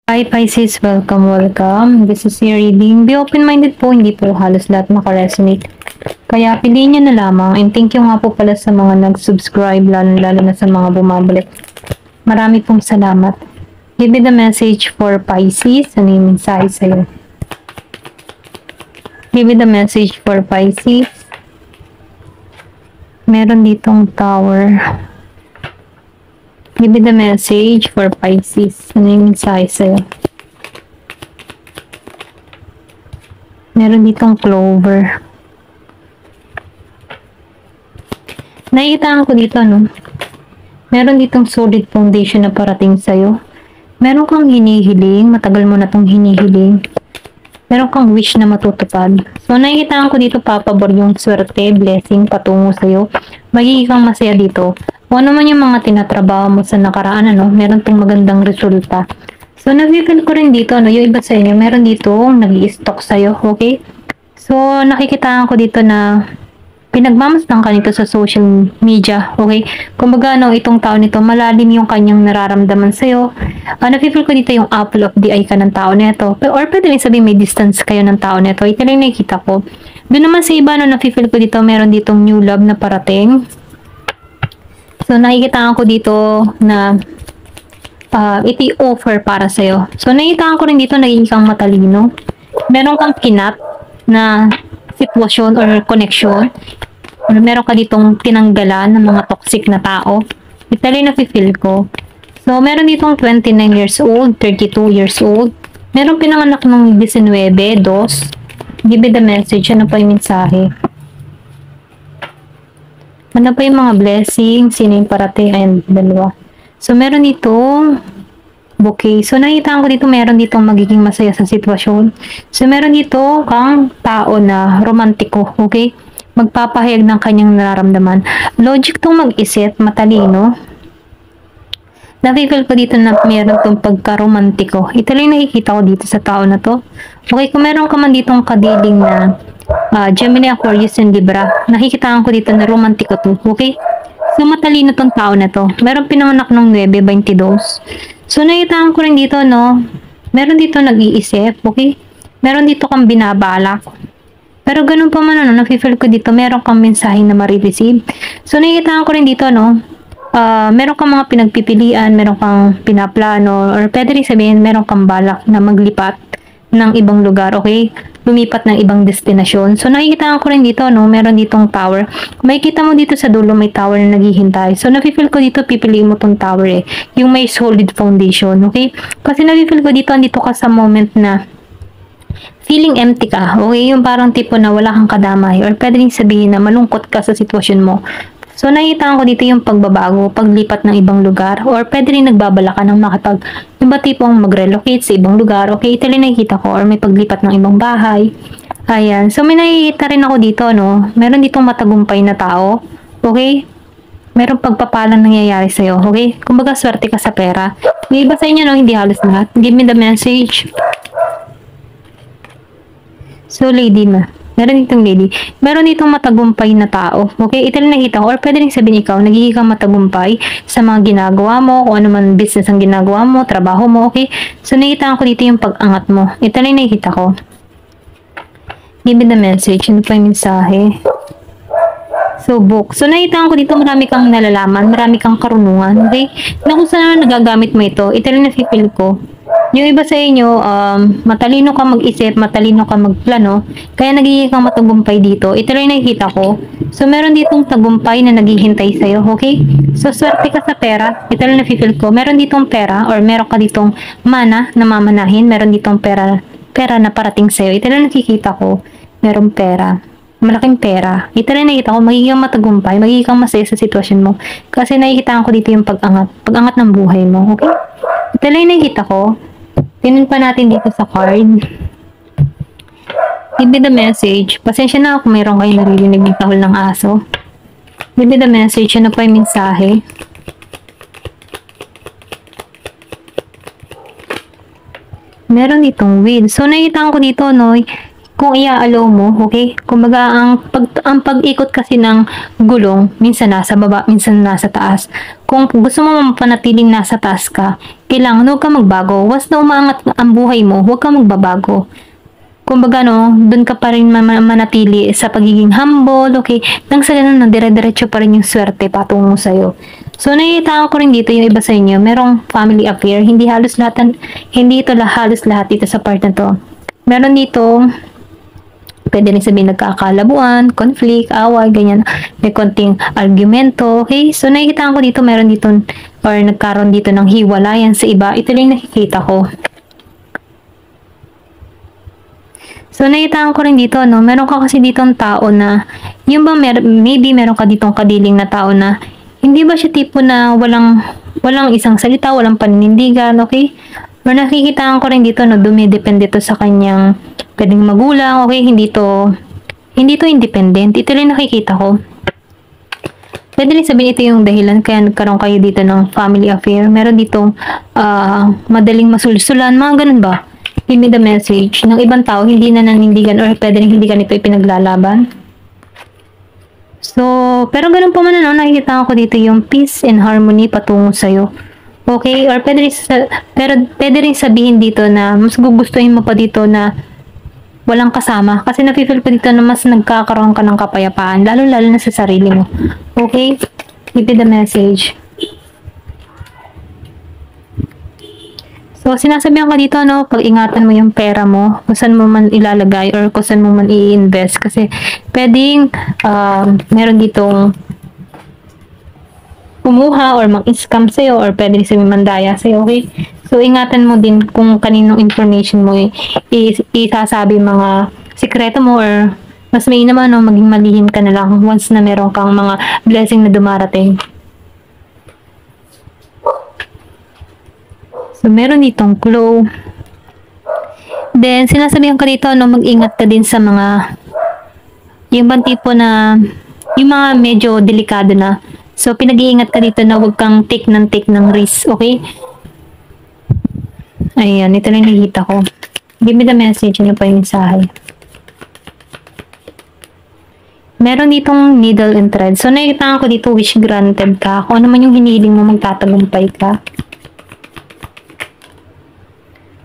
Hi Pisces, welcome. This is your reading. Be open-minded po, hindi po halos lahat makaresonate. Kaya piliin nyo na lamang. And thank you nga po pala sa mga nag-subscribe, lalo na sa mga bumabalik. Marami pong salamat. Give me the message for Pisces. Ano yung mensahe sa'yo? Give me the message for Pisces. Meron ditong tower. Give me the message for Pisces. Ano yung mensahe sa'yo? Meron ditong clover. Nakikita ko dito, no? Meron ditong solid foundation na parating sa'yo. Meron kang hinihiling. Matagal mo na tong hinihiling. Meron kang wish na matutupad. So, nakikita ko dito, papabor yung swerte, blessing, patungo sa'yo. Magiging kang masaya dito. Kung ano man yung mga tinatrabaho mo sa nakaraan, meron tong magandang resulta. So, nag-feel ko rin dito, yung iba sa inyo, meron dito nag-i-stock sa'yo, okay? So, nakikita ko dito na pinagmamasdan ka nito sa social media, okay? Kumbaga, itong tao nito, malalim yung kanyang nararamdaman sa'yo. Na-feel ko dito yung apple of the eye ka ng tao nito. Or pwede rin sabihin may distance kayo ng tao nito. Ito lang nakikita ko. Doon naman sa iba, na-feel ko dito, meron ditong new love na parating. So, nakikita ko dito na iti offer para sa'yo. So, nakikita ko rin dito naging kang matalino. Meron kang kinat na sitwasyon or connection. Meron ka ditong tinanggalan ng mga toxic na tao. Ito rin na-feel ko. So, meron ditong 29 years old, 32 years old. Meron pinanganak ng 19, 2. Give me the message. Ano pa yung mensahe? Ano pa yung mga blessing? Sino yung parating? Ayan, dalawa. So, meron dito bouquet. So, nakita ko dito, meron dito magiging masaya sa sitwasyon. So, meron dito kang tao na romantiko. Okay? Magpapahayag ng kanyang nararamdaman. Logic tong mag-isip, matalino. Nakikita ko dito na meron tong pagka-romantiko. Ito lang nakikita ko dito sa tao na to. Okay, kung meron ka man ditong kadiling na Gemini, Aquarius, and Libra. Nakikita ko dito na romantiko to. Okay? So, matalino tong tao na to. Meron pinanganak ng 9, 22. So, nakikita ko rin dito, meron dito nag-iisip. Okay? Meron dito kang binabalak. Pero ganun pa man, nafe-feel ko dito, meron kang mensahe na ma-receive. So, nakikita ko rin dito, meron kang mga pinagpipilian, meron kang pinaplano, or pwede rin sabihin, meron kang balak na maglipat ng ibang lugar, okay? Lumipat ng ibang destinasyon. So, nakikita ko rin dito, meron ditong tower. Makikita mo dito sa dulo, may tower na naghihintay. So, nafe-feel ko dito, pipiliin mo tong tower yung may solid foundation, okay? Kasi nafe-feel ko dito, andito ka sa moment na feeling empty ka, okay? Yung parang tipo na wala kang kadamay, or pwede rin sabihin na malungkot ka sa sitwasyon mo. So, nakita ko dito yung pagbabago, paglipat ng ibang lugar, or pwede rin nagbabala ka ng iba tipong mag-relocate sa ibang lugar. Okay, ito rin nakikita ko, or may paglipat ng ibang bahay. Ayan. So, may nakikita rin ako dito, meron ditong matagumpay na tao. Okay? Meron pagpapalang nangyayari sa'yo. Okay? Kumbaga, swerte ka sa pera. May iba sa inyo, hindi halos lahat. Give me the message. So, lady na. Meron ditong lady. Meron ditong matagumpay na tao. Okay? Ito lang nakita ko. Or pwede rin sabihin ikaw, nagiging kang matagumpay sa mga ginagawa mo, kung ano man business ang ginagawa mo, trabaho mo. Okay? So, nakita ko dito yung pag-angat mo. Ito lang nakita ko. Give me the message. Ano pa yung mensahe? So, book. So, nakita ko dito, marami kang nalalaman, marami kang karunungan. Okay? Na kung saan nagagamit mo ito, ito lang na-feel ko. Yung iba sa inyo, matalino ka mag-isip, matalino ka magplano, kaya nagiging kang matagumpay dito. Ito lang nakikita ko. So, meron ditong tagumpay na naghihintay sa'yo, okay? So, swerte ka sa pera. Ito lang na-feel ko. Meron ditong pera, or meron ka ditong mana na mamanahin. Meron ditong pera na parating sa'yo. Ito lang nakikita ko. Meron pera. Malaking pera. Ito lang nakikita ko. Magiging matagumpay. Magiging masaya sa sitwasyon mo. Kasi nakikita ko dito yung pag-angat. Pag-angat ng buhay mo, okay? Ito lang nakikita ko. Tingnan pa natin dito sa card. Give me the message. Pasensya na kung mayroon kayo naririnig ng tahol ng aso. Give me the message. Ano pa yung mensahe? Meron ditong wheel. So, nakikita ko dito, kung iaalaw mo, okay? Kumbaga, ang pag-ikot kasi ng gulong, minsan nasa baba, minsan nasa taas. Kung gusto mo mapanatiling nasa taas ka, kailangan huwag ka magbago. Once na umaangat ang buhay mo, huwag ka magbabago. Kumbaga, no, doon ka pa rin manatili sa pagiging humble, okay? Nang sa ganun, no, dire-diretso pa rin yung swerte patungo sa'yo. So, nakikita ko rin dito yung iba sa inyo, merong family affair. Hindi ito halos lahat dito sa part na to. Meron dito, pwede rin sabihin nagkakalabuan, conflict, away, ganyan. May konting argumento, okay? So, nakikita ko dito, meron dito, or nagkaroon dito ng hiwalayan sa iba. Ito lang nakikita ko. So, nakita ko rin dito, no? Meron ka kasi ditong tao na, yung ba, maybe meron ka ditong kadiling na tao na, hindi ba siya tipo na walang isang salita, walang paninindigan, okay? Or nakikita ko rin dito, no, dumidepende to sa kanyang pwedeng magulang, okay? Hindi to independent. Ito rin nakikita ko. Pwede rin sabihin ito yung dahilan kaya nagkaroon kayo dito ng family affair. Meron ditong madaling masulsulan, mga ganun ba? Give me the message ng ibang tao, hindi na nanindigan or pwede rin hindi ganito ipinaglalaban. So, pero ganun pa man, no, nakikita ko dito yung peace and harmony patungo sa'yo. Okay? Or pwede rin sabihin dito na mas gugustuhin mo pa dito na walang kasama. Kasi nafe-feel ko dito na mas nagkakaroon ka ng kapayapaan. Lalo-lalo na sa sarili mo. Okay? Give me the message. So, sinasabihan ka dito, no, pag-ingatan mo yung pera mo, kung saan mo man ilalagay or kung saan mo man i-invest. Kasi, pwedeng, meron ditong kumuha or mag-scam sa'yo or pwede rin sabihin mandaya sa'yo, okay? So, ingatan mo din kung kaninong information mo isasabi mga sikreto mo or mas may naman, no, maging malihim ka na lang once na meron kang mga blessing na dumarating. So, meron ditong clue. Then, sinasabihan ka dito, no, mag-ingat ka din sa mga yung bang tipo na yung mga medyo delikado na. So, pinag-iingat ka dito na huwag kang take ng risk, okay? Ayan, ito na nakikita ko. Give me the message, ano pa yung mensahe. Meron ditong needle and thread. So, nakikita ko dito, wish granted ka. Kung ano man yung hinihiling mo, magtatagumpay ka.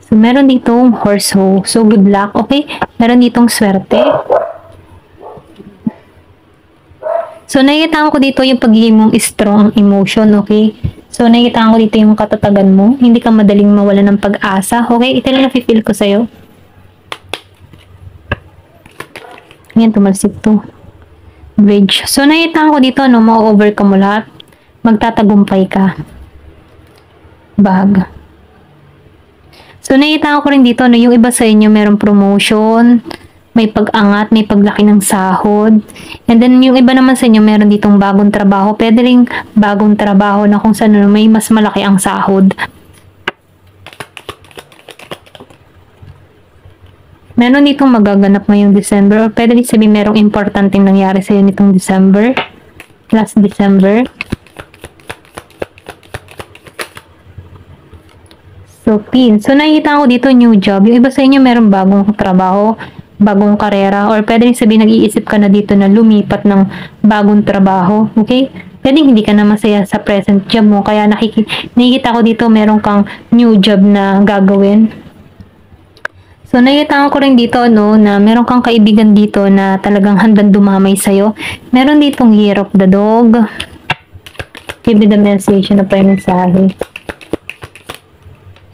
So, meron ditong horse hoe. So, good luck, okay? Meron ditong swerte. So, nakikita ko dito yung pagiging mong strong emotion, okay? So, nakikita ko dito yung katatagan mo. Hindi ka madaling mawala ng pag-asa, okay? Ito lang nafe-feel ko sa'yo. Ngayon, tumalsik to. Bridge. So, nakikita ko dito, no, ma-overcome mo lahat. Magtatagumpay ka. Bag. So, nakita ko rin dito, no, yung iba sa inyo merong promotion, may pag-angat, may paglaki ng sahod. And then, yung iba naman sa inyo meron ditong bagong trabaho. Pwede rin bagong trabaho na kung saan may mas malaki ang sahod. Meron ditong magaganap ngayong December. Or pwede rin sabihin merong importanteng nangyari sa iyo nitong December. Last December. So, pin. So, nakikita ko dito new job. Yung iba sa inyo meron bagong trabaho, bagong karera, or pwede rin sabihin nag-iisip ka na dito na lumipat ng bagong trabaho. Okay? Pwede hindi ka na masaya sa present job mo. Kaya nakikita ko dito meron kang new job na gagawin. So, nakikita ko rin dito, no, na meron kang kaibigan dito na talagang handang dumamay sa'yo. Meron ditong year of the dog. Give me the message na pa yung mensahe.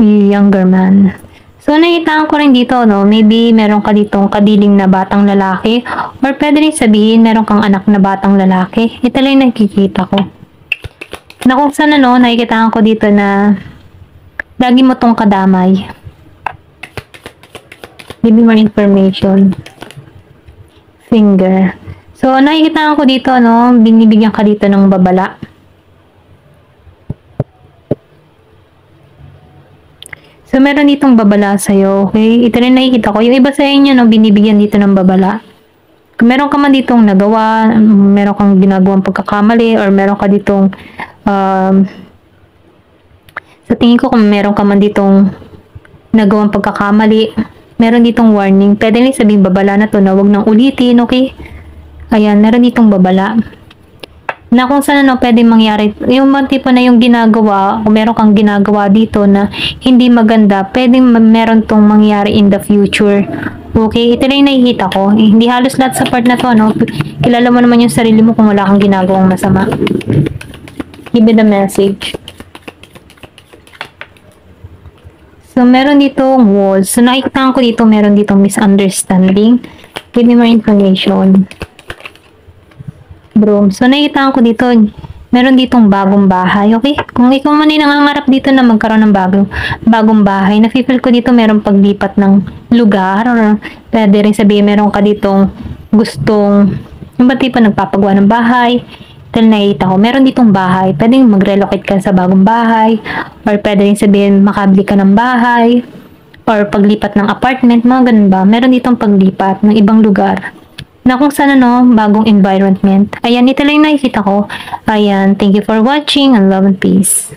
Younger man. So, nakita ko rin dito, no, maybe meron ka ditong kadiling na batang lalaki or pwede rin sabihin meron kang anak na batang lalaki. Ito lang nakikita ko. Na kung saan, no, nakikita ko dito na lagi mo tong kadamay. Give me more information. Finger. So, nakikita ko dito, no, binibigyan ka dito ng babala. So, meron ditong babala sa'yo, okay? Ito rin nakikita ko. Yung iba sa inyo, no, binibigyan dito ng babala. Kung meron ka man ditong nagawa, meron kang ginagawang pagkakamali, or meron ka ditong, sa tingin ko, kung meron ka man ditong nagawang pagkakamali, meron ditong warning. Pwede rin sabihin babala na to na wag nang ulitin, okay? Ayan, meron ditong babala. Na kung saan pwede mangyari, yung mga tipo na yung ginagawa, o meron kang ginagawa dito na hindi maganda, pwede meron tong mangyari in the future. Okay, ito lang yung nakikita ko. Hindi halos lahat sa part na to, kilala mo naman yung sarili mo kung wala kang ginagawang masama. Give me the message. So, meron ditong walls. So, nakikita ko dito, meron ditong misunderstanding. Give me more information. Broom. So, nakita ko dito, meron ditong bagong bahay, okay? Kung ikaw man ay nangangarap dito na magkaroon ng bagong bahay, na-feel ko dito meron paglipat ng lugar, or pwede rin sabihin meron ka ditong gustong, yung ba tipo nagpapagawa ng bahay, dahil nakita ko, meron ditong bahay, pwedeng mag-relocate ka sa bagong bahay, or pwede rin sabihin makabili ka ng bahay, or paglipat ng apartment, mga ganun ba? Meron ditong paglipat ng ibang lugar na kung saan bagong environment. Ayan, ito lang yung nakikita ko. Ayan, thank you for watching and love and peace.